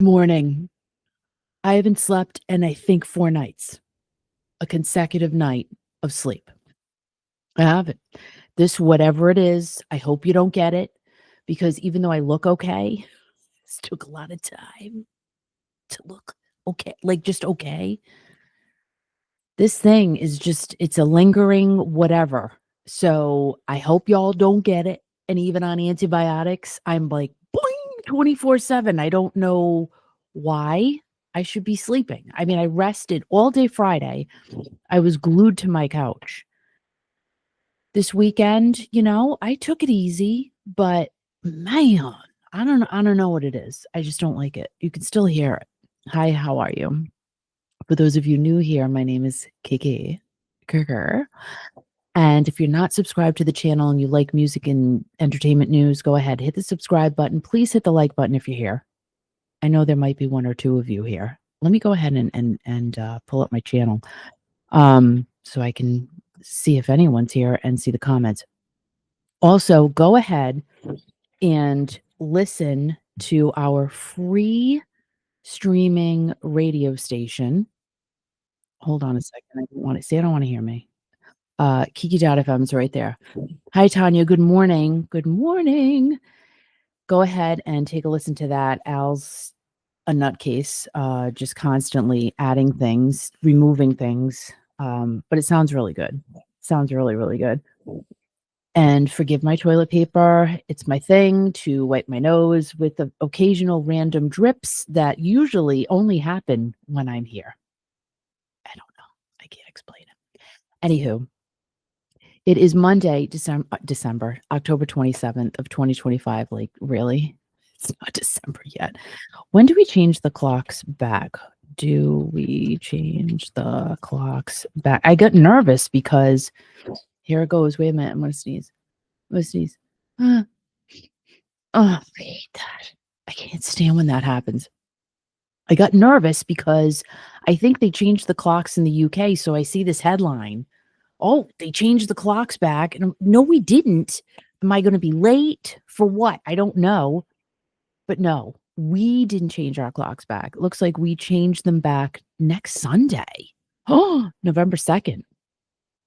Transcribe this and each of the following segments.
Morning. I haven't slept in, I think, 4 nights, a consecutive night of sleep. I haven't. This, whatever it is, I hope you don't get it because even though I look okay, this took a lot of time to look okay, like just okay. This thing is just, it's a lingering whatever. So I hope y'all don't get it. And even on antibiotics, I'm like, boing, 24/7. I don't know why I should be sleeping. I mean, I rested all day Friday. I was glued to my couch. This weekend, I took it easy, but man, I don't know what it is. I just don't like it. You can still hear it. Hi, how are you? For those of you new here, my name is Kiki. Kirker. And if you're not subscribed to the channel and you like music and entertainment news, go ahead, hit the subscribe button. Please hit the like button if you're here. I know there might be one or two of you here. Let me go ahead and pull up my channel so I can see if anyone's here and see the comments. Also, go ahead and listen to our free streaming radio station. Hold on a second. I don't want to see. I don't want to hear me. Kiki.fm is right there. Hi, Tanya. Good morning. Good morning. Go ahead and take a listen to that. Al's a nutcase, just constantly adding things, removing things. But it sounds really good. Sounds really, really good. And forgive my toilet paper. It's my thing to wipe my nose with the occasional random drips that usually only happen when I'm here. I don't know. I can't explain it. Anywho, it is Monday, December, October 27th of 2025. Like, really? It's not December yet. When do we change the clocks back? Do we change the clocks back? I got nervous because here it goes. Wait a minute. I'm going to sneeze. I'm going to sneeze. Oh, I hate that. I can't stand when that happens. I got nervous because I think they changed the clocks in the UK. So I see this headline. Oh, they changed the clocks back. And no, we didn't. Am I going to be late for what? I don't know. But no, we didn't change our clocks back. It looks like we changed them back next Sunday. Oh, November 2nd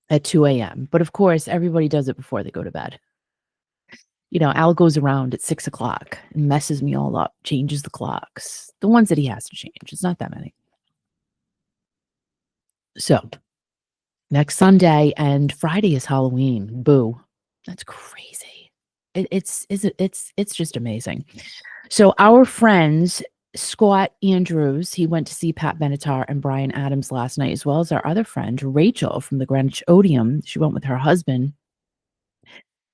at 2 a.m. But of course, everybody does it before they go to bed. Al goes around at 6 o'clock and messes me all up, changes the clocks, the ones that he has to change. It's not that many. So next Sunday and Friday is Halloween. Boo. That's crazy. It's just amazing. So our friends, Scott Andrews, he went to see Pat Benatar and Brian Adams last night, as well as our other friend, Rachel from the Greenwich Odeum. She went with her husband.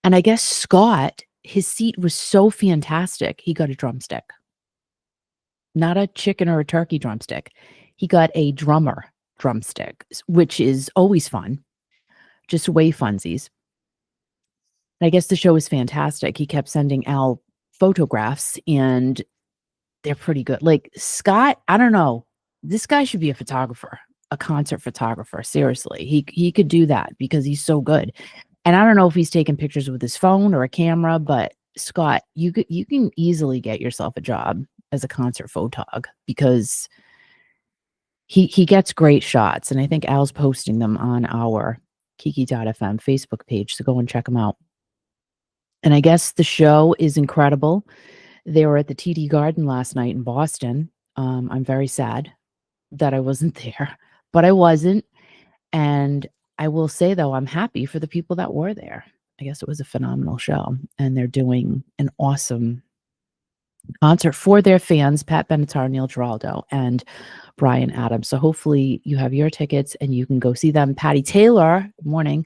And I guess Scott, his seat was so fantastic, he got a drumstick. Not a chicken or a turkey drumstick. He got a drummer drumstick, which is always fun. Just way funsies. And I guess the show was fantastic. He kept sending Al photographs and they're pretty good. Like Scott, I don't know. This guy should be a photographer, a concert photographer. Seriously. He could do that because he's so good. And I don't know if he's taking pictures with his phone or a camera, but Scott, you can easily get yourself a job as a concert photog because he gets great shots. And I think Al's posting them on our Kiki.fm Facebook page. So go and check them out. And I guess the show is incredible. They were at the TD Garden last night in Boston. I'm very sad that I wasn't there, but I wasn't. And I will say, though, I'm happy for the people that were there. I guess it was a phenomenal show. And they're doing an awesome concert for their fans, Pat Benatar, Neil Giraldo, and Brian Adams. So hopefully you have your tickets and you can go see them. Patty Taylor, good morning.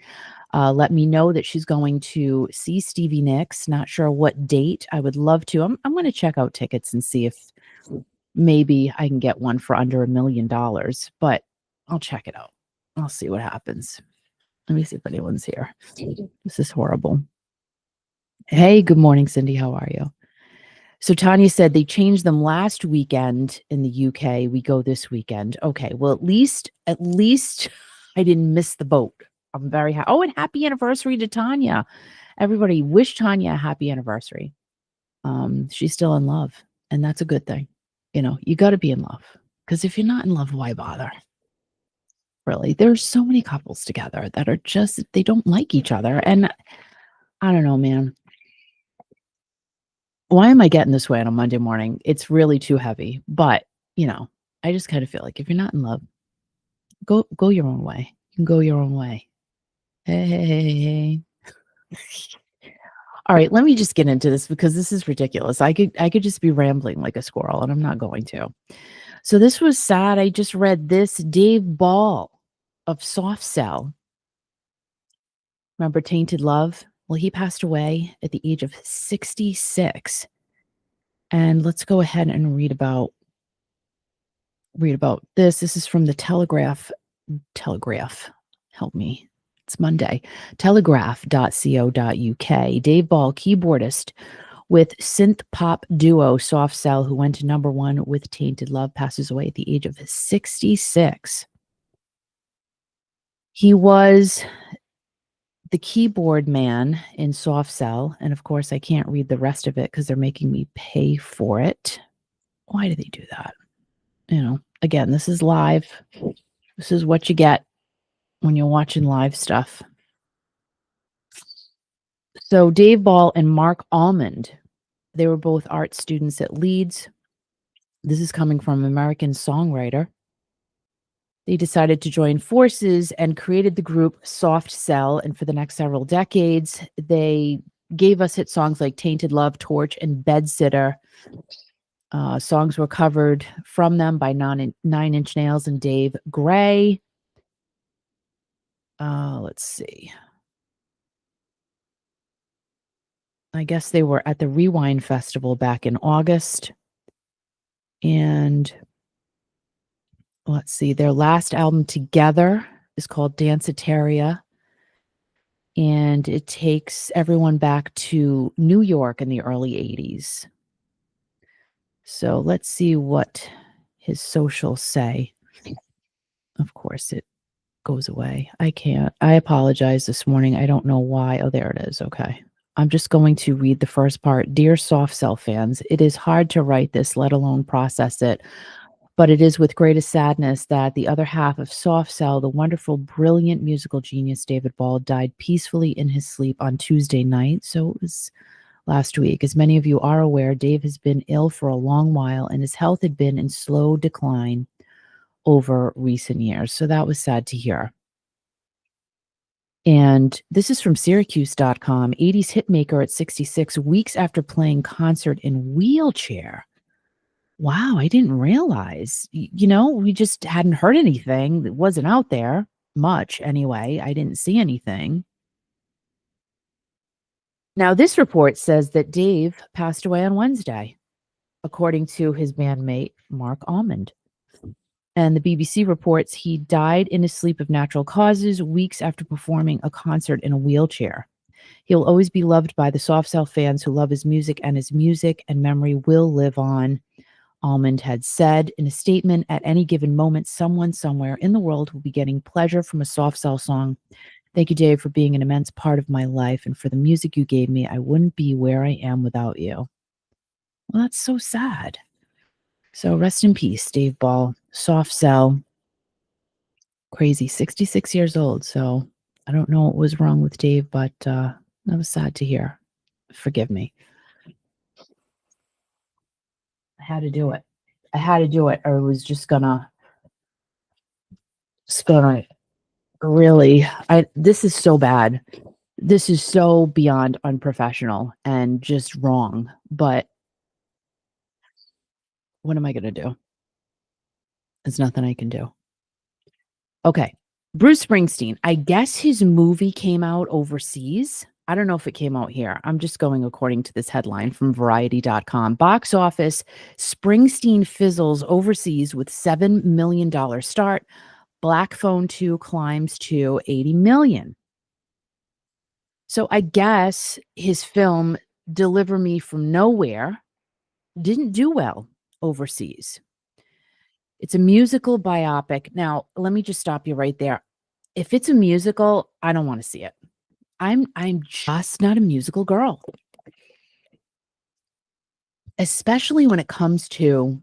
Let me know that she's going to see Stevie Nicks. Not sure what date. I would love to. I'm going to check out tickets and see if maybe I can get one for under $1 million, but I'll check it out. I'll see what happens. Let me see if anyone's here. This is horrible. Hey, good morning, Cindy. How are you? So Tanya said they changed them last weekend in the UK. We go this weekend. Okay. Well, at least I didn't miss the boat. I'm very happy. Oh, and happy anniversary to Tanya. Everybody wish Tanya a happy anniversary. She's still in love, and that's a good thing. You gotta be in love, because if you're not in love, why bother? Really. There's so many couples together that are just they don't like each other, and I don't know, man. Why am I getting this way on a Monday morning? It's really too heavy, but, you know, I just kinda feel like if you're not in love, go your own way. You can go your own way. Hey, hey, hey, hey, hey. All right, let me just get into this because this is ridiculous. I could just be rambling like a squirrel, and I'm not going to. So this was sad. I just read this. Dave Ball of Soft Cell, remember Tainted Love? Well, he passed away at the age of 66. And let's go ahead and read about this. This is from the Telegraph. Telegraph. Help me. It's Monday. Telegraph.co.uk. Dave Ball, keyboardist with synth pop duo Soft Cell, who went to #1 with Tainted Love, passes away at the age of 66. He was the keyboard man in Soft Cell, and of course, I can't read the rest of it because they're making me pay for it. Why do they do that? Again, this is live. This is what you get when you're watching live stuff. So Dave Ball and Mark Almond, they were both art students at Leeds. This is coming from American songwriter. They decided to join forces and created the group Soft Cell, and for the next several decades, they gave us hit songs like Tainted Love, Torch, and Bedsitter. Songs were covered from them by Nine Inch Nails and Dave Gray. Let's see. I guess they were at the Rewind Festival back in August. And let's see, their last album together is called Danceteria. And it takes everyone back to New York in the early 80s. So let's see what his socials say. Of course, it goes away. I can't. I apologize this morning. I don't know why. Oh, there it is. Okay. I'm just going to read the first part. Dear Soft Cell fans, it is hard to write this, let alone process it. But it is with greatest sadness that the other half of Soft Cell, the wonderful, brilliant musical genius David Ball, died peacefully in his sleep on Tuesday night. So it was last week. As many of you are aware, Dave has been ill for a long while, and his health had been in slow decline over recent years. So that was sad to hear. And this is from Syracuse.com. 80s hitmaker at 66, weeks after playing concert in wheelchair. Wow, I didn't realize. We just hadn't heard anything. It wasn't out there much anyway. I didn't see anything. Now, this report says that Dave passed away on Wednesday, according to his bandmate, Mark Almond. And the BBC reports he died in his sleep of natural causes weeks after performing a concert in a wheelchair. He'll always be loved by the Soft Cell fans who love his music, and his music and memory will live on. Almond had said in a statement, at any given moment, someone somewhere in the world will be getting pleasure from a Soft Cell song. Thank you, Dave, for being an immense part of my life, and for the music you gave me. I wouldn't be where I am without you. Well, that's so sad. So rest in peace, Dave Ball. Soft Cell. Crazy, 66 years old. So I don't know what was wrong with Dave, but that was sad to hear. Forgive me. I had to do it. I had to do it, or it was just gonna really. This is so bad. This is so beyond unprofessional and just wrong. But what am I gonna do? There's nothing I can do. Okay. Bruce Springsteen, I guess his movie came out overseas. I don't know if it came out here. I'm just going according to this headline from variety.com. Box office, Springsteen fizzles overseas with $7 million start. Black Phone 2 climbs to 80 million. So I guess his film, Deliver Me From Nowhere, didn't do well overseas. It's a musical biopic. Now, let me just stop you right there. If it's a musical, I don't want to see it. I'm just not a musical girl. Especially when it comes to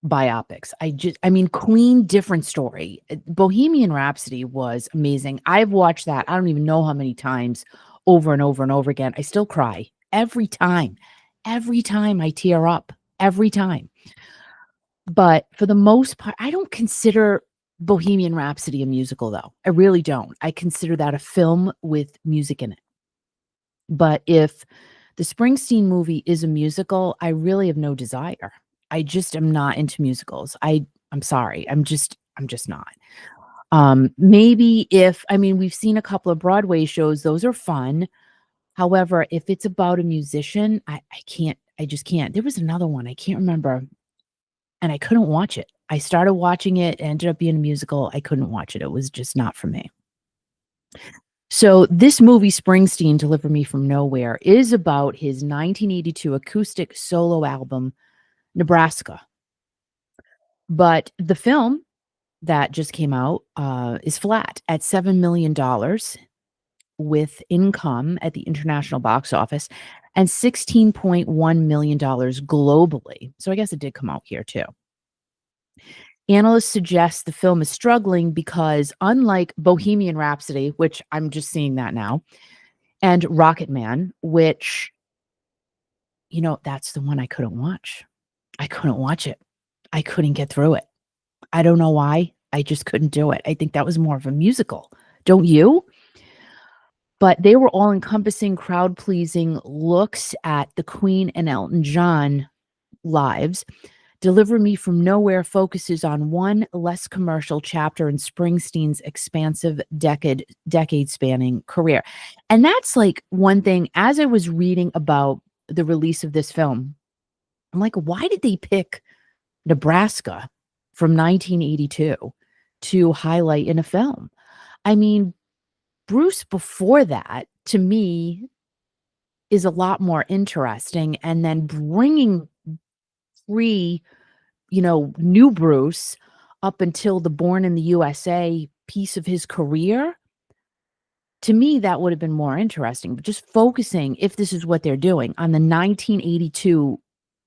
biopics. I mean, Queen, different story. Bohemian Rhapsody was amazing. I've watched that, I don't even know how many times, over and over and over again. I still cry every time. Every time I tear up, every time. But for the most part, I don't consider Bohemian Rhapsody a musical, though. I really don't. I consider that a film with music in it. But if the Springsteen movie is a musical, I really have no desire. I just am not into musicals. I'm sorry. I'm just not. Maybe if I mean, we've seen a couple of Broadway shows, those are fun. However, if it's about a musician, I can't. I just can't. There was another one, I can't remember, and I couldn't watch it. I started watching it, it ended up being a musical. I couldn't watch it. It was just not for me. So this movie, Springsteen, Deliver Me From Nowhere, is about his 1982 acoustic solo album, Nebraska. But the film that just came out is flat at $7 million with income at the international box office and $16.1 million globally. So I guess it did come out here too. Analysts suggest the film is struggling because, unlike Bohemian Rhapsody, which I'm just seeing that now, and Rocket Man, which, that's the one I couldn't watch. I couldn't watch it. I couldn't get through it. I don't know why. I just couldn't do it. I think that was more of a musical. Don't you? But they were all encompassing, crowd pleasing looks at the Queen and Elton John lives. Deliver Me From Nowhere focuses on one less commercial chapter in Springsteen's expansive decade spanning career. And that's like one thing, as I was reading about the release of this film, I'm like, why did they pick Nebraska from 1982 to highlight in a film? I mean, Bruce before that, to me, is a lot more interesting. And then bringing free, new Bruce up until the Born in the USA piece of his career, to me, that would have been more interesting. But just focusing, if this is what they're doing, on the 1982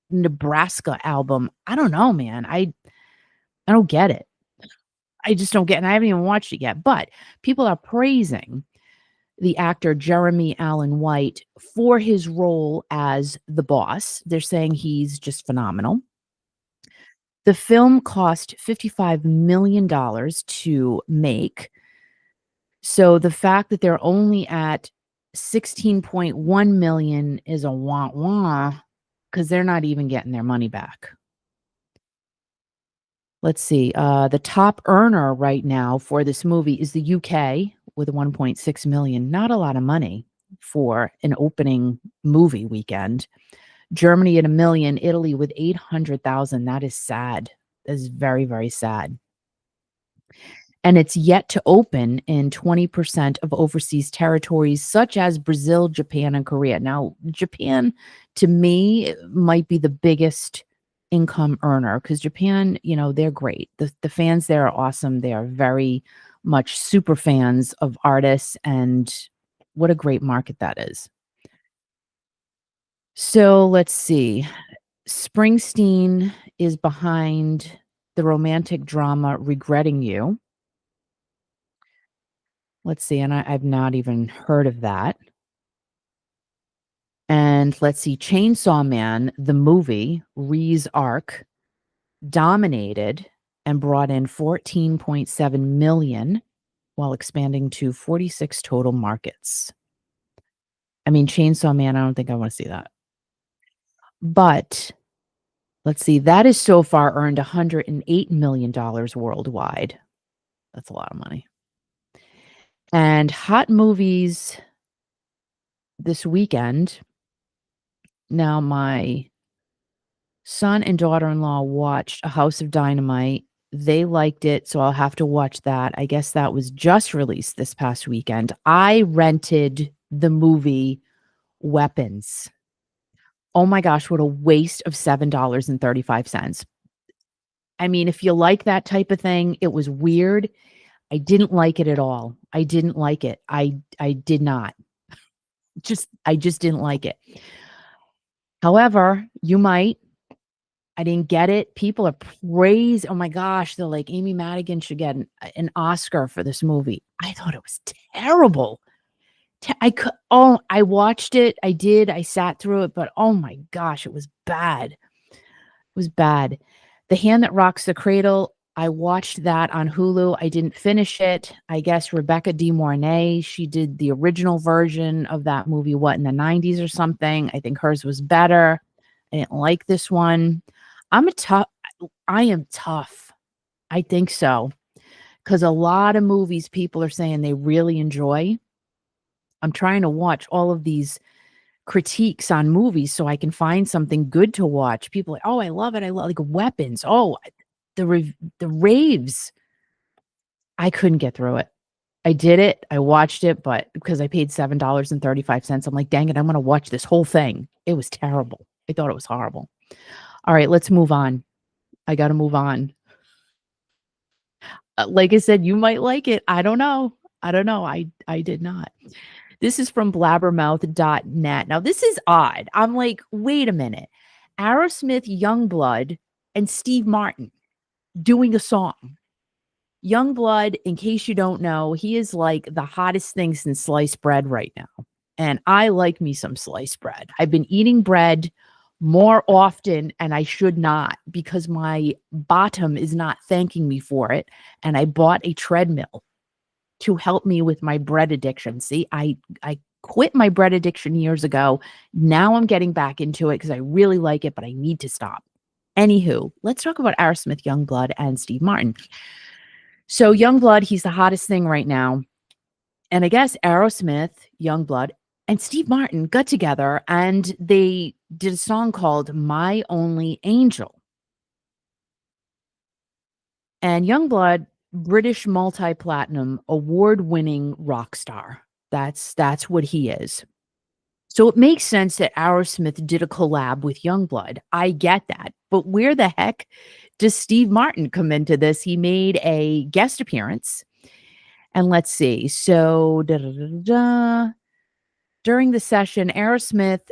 Nebraska album, I don't know, man. I don't get it. I just don't get, and I haven't even watched it yet. But people are praising the actor Jeremy Allen White for his role as the boss. They're saying he's just phenomenal. The film cost $55 million to make. So the fact that they're only at 16.1 million is a wah wah, because they're not even getting their money back. Let's see. The top earner right now for this movie is the UK with 1.6 million. Not a lot of money for an opening movie weekend. Germany at 1 million, Italy with 800,000. That is sad. That is very, very sad. And it's yet to open in 20% of overseas territories such as Brazil, Japan, and Korea. Now, Japan, to me, might be the biggest income earner, because Japan, they're great. The fans there are awesome. They are very much super fans of artists, and what a great market that is. So let's see. Springsteen is behind the romantic drama Regretting You. Let's see, and I've not even heard of that. And let's see, Chainsaw Man, the movie, Ree's Arc, dominated and brought in 14.7 million while expanding to 46 total markets. I mean, Chainsaw Man, I don't think I want to see that. But let's see, that has so far earned $108 million worldwide. That's a lot of money. And hot movies this weekend. Now, my son and daughter-in-law watched A House of Dynamite. They liked it, so I'll have to watch that. I guess that was just released this past weekend. I rented the movie Weapons. Oh my gosh, what a waste of $7.35. I mean, if you like that type of thing, it was weird. I didn't like it at all. I didn't like it. I did not. I just didn't like it. However, you might. I didn't get it. People are praise. Oh my gosh, they're like Amy Madigan should get an Oscar for this movie. I thought it was terrible. I watched it. I did. I sat through it, but oh my gosh, it was bad. It was bad. The Hand That Rocks the Cradle, I watched that on Hulu. I didn't finish it. I guess Rebecca De Mornay, she did the original version of that movie, what, in the 90s or something. I think hers was better. I didn't like this one. I am tough. I think so. Because a lot of movies people are saying they really enjoy. I'm trying to watch all of these critiques on movies so I can find something good to watch. People are like, oh, I love it. I love like Weapons. Oh, the raves. I couldn't get through it. I did it. I watched it, but because I paid $7.35, I'm like, dang it, I'm gonna watch this whole thing. It was terrible. I thought it was horrible. All right, let's move on. I gotta move on. Like I said, you might like it. I don't know. I don't know. I did not. This is from blabbermouth.net. Now, this is odd. I'm like, wait a minute. Aerosmith, Youngblood, and Steve Martin doing a song. Youngblood, in case you don't know, he is like the hottest thing since sliced bread right now. And I like me some sliced bread. I've been eating bread more often, and I should not because my bottom is not thanking me for it. And I bought a treadmill to help me with my bread addiction. See, I quit my bread addiction years ago. Now I'm getting back into it because I really like it, but I need to stop. Anywho, let's talk about Aerosmith, Youngblood, and Steve Martin. So Youngblood, he's the hottest thing right now. And I guess Aerosmith, Youngblood, and Steve Martin got together and they did a song called My Only Angel. And Youngblood, British multi-platinum award-winning rock star. That's what he is. So it makes sense that Aerosmith did a collab with Youngblood. I get that. But where the heck does Steve Martin come into this? He made a guest appearance. And let's see. So during the session, Aerosmith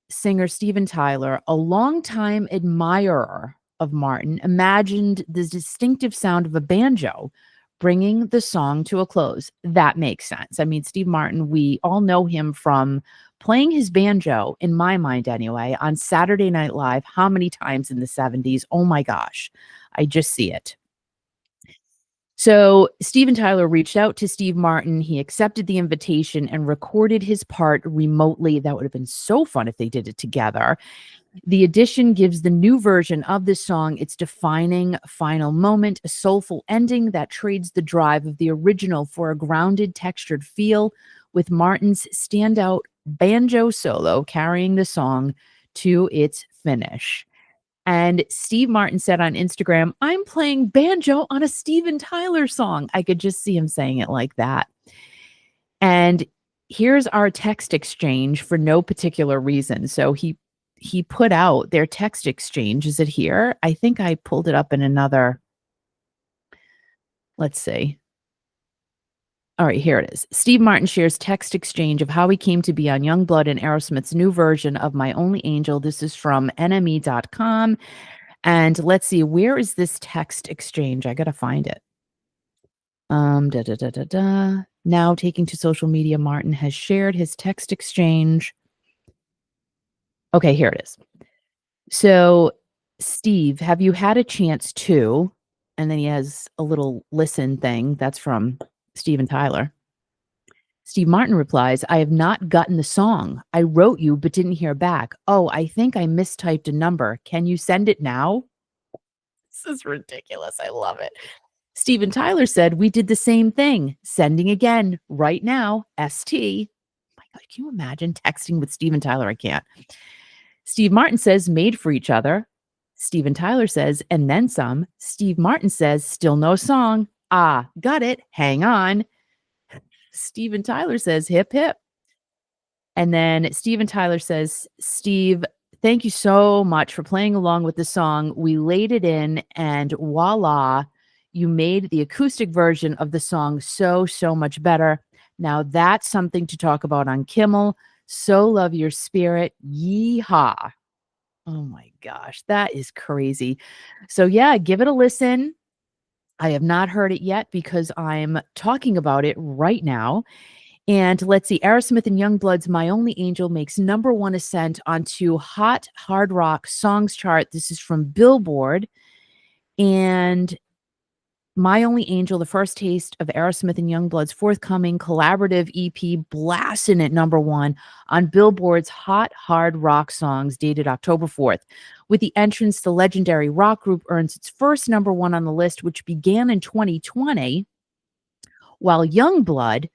singer Steven Tyler, a longtime admirer of Martin, imagined the distinctive sound of a banjo bringing the song to a close. That makes sense. I mean, Steve Martin, we all know him from playing his banjo, in my mind anyway, on Saturday Night Live. How many times in the 70s? Oh my gosh, I just see it. So Steven Tyler reached out to Steve Martin. He accepted the invitation and recorded his part remotely. That would have been so fun if they did it together. The addition gives the new version of this song its defining final moment, a soulful ending that trades the drive of the original for a grounded, textured feel, with Martin's standout banjo solo carrying the song to its finish. And Steve Martin said on Instagram, I'm playing banjo on a Steven Tyler song. I could just see him saying it like that. And here's our text exchange for no particular reason. So he put out their text exchange. Is it here? I think I pulled it up in another. Let's see. All right, here it is. Steve Martin shares text exchange of how he came to be on Youngblood and Aerosmith's new version of My Only Angel. This is from NME.com. And let's see, where is this text exchange? I got to find it. Now taking to social media, Martin has shared his text exchange. Okay, here it is. So, Steve, have you had a chance to? And then he has a little listen thing. That's from Steven Tyler. Steve Martin replies, I have not gotten the song. I wrote you, but didn't hear back. Oh, I think I mistyped a number. Can you send it now? This is ridiculous. I love it. Steven Tyler said, we did the same thing. Sending again right now. ST. My God, can you imagine texting with Steven Tyler? I can't. Steve Martin says, made for each other. Steven Tyler says, and then some. Steve Martin says, still no song. Ah, got it. Hang on. Steven Tyler says, hip, hip. And then Steven Tyler says, Steve, thank you so much for playing along with the song. We laid it in, and voila, you made the acoustic version of the song so much better. Now that's something to talk about on Kimmel. So love your spirit. Yeehaw. Oh my gosh, that is crazy. So yeah, give it a listen. I have not heard it yet because I'm talking about it right now. And let's see, Aerosmith and Youngblood's My Only Angel makes number one ascent onto Hot Hard Rock Songs chart. This is from Billboard. And My Only Angel, the first taste of Aerosmith and Youngblood's forthcoming collaborative EP, blasting at number one on Billboard's Hot Hard Rock Songs, dated October 4th. With the entrance, the legendary rock group earns its first number one on the list, which began in 2020, while Youngblood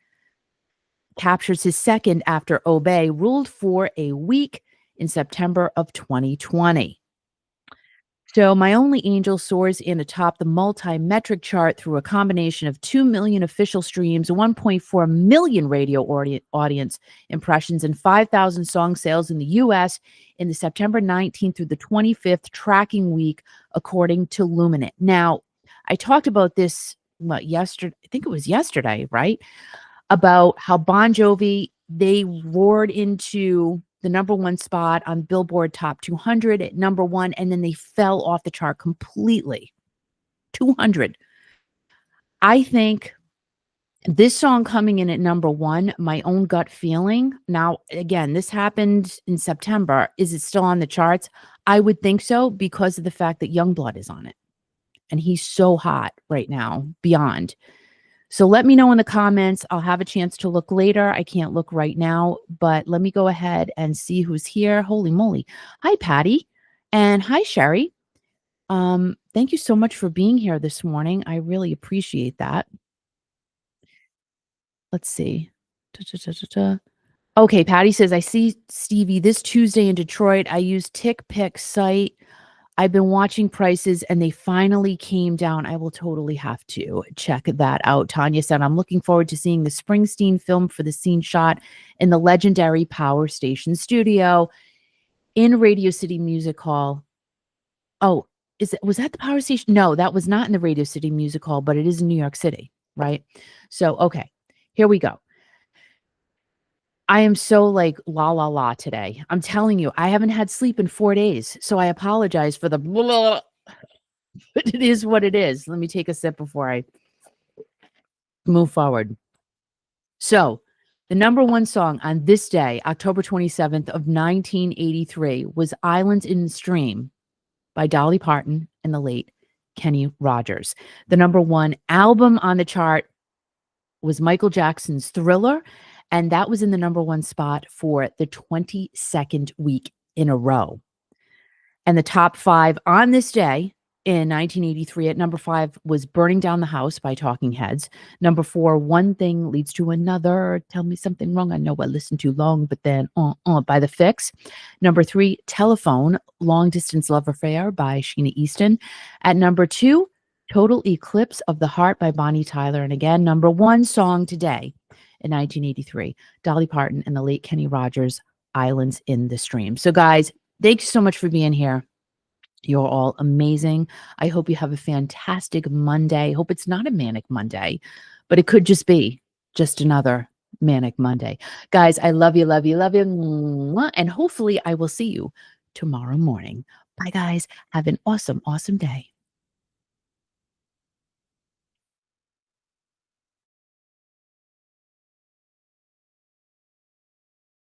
captures his second after Obey ruled for a week in September of 2020. So, My Only Angel soars in atop the multi-metric chart through a combination of 2 million official streams, 1.4 million radio audience impressions, and 5,000 song sales in the US in the September 19th through the 25th tracking week, according to Luminate. Now, I talked about this yesterday. I think it was yesterday, right? About how Bon Jovi, they roared into the number one spot on Billboard Top 200 at number one, and then they fell off the chart completely. 200. I think this song coming in at number one, my own gut feeling. Now, again, this happened in September. Is it still on the charts? I would think so because of the fact that Youngblood is on it. And he's so hot right now, beyond. So let me know in the comments. I'll have a chance to look later. I can't look right now, but let me go ahead and see who's here. Holy moly. Hi, Patty. And hi, Sherry. Thank you so much for being here this morning. I really appreciate that. Let's see. Da-da-da-da-da. Okay, Patty says, I see Stevie this Tuesday in Detroit. I use TickPick site. I've been watching prices and they finally came down. I will totally have to check that out. Tanya said, I'm looking forward to seeing the Springsteen film for the scene shot in the legendary Power Station studio in Radio City Music Hall. Oh, was that the Power Station? No, that was not in the Radio City Music Hall, but it is in New York City, right? So, okay, here we go. I am so like la la la today. I'm telling you, I haven't had sleep in 4 days. So I apologize for the blah, but it is what it is. Let me take a sip before I move forward. So, the number one song on this day, October 27th of 1983, was Islands in the Stream by Dolly Parton and the late Kenny Rogers. The number one album on the chart was Michael Jackson's Thriller, and that was in the number one spot for the 22nd week in a row. And the top five on this day in 1983 at number five was Burning Down the House by Talking Heads. Number four, One Thing Leads to Another. Tell Me Something Wrong. I know I listened too long, but then by The Fix. Number three, Telephone, Long Distance Love Affair by Sheena Easton. At number two, Total Eclipse of the Heart by Bonnie Tyler. And again, number one song today in 1983, Dolly Parton and the late Kenny Rogers, Islands in the Stream. So guys, thank you so much for being here. You're all amazing. I hope you have a fantastic Monday. Hope it's not a manic Monday, but it could just be just another manic Monday. Guys, I love you, love you, love you. Mwah. And hopefully I will see you tomorrow morning. Bye, guys. Have an awesome, awesome day.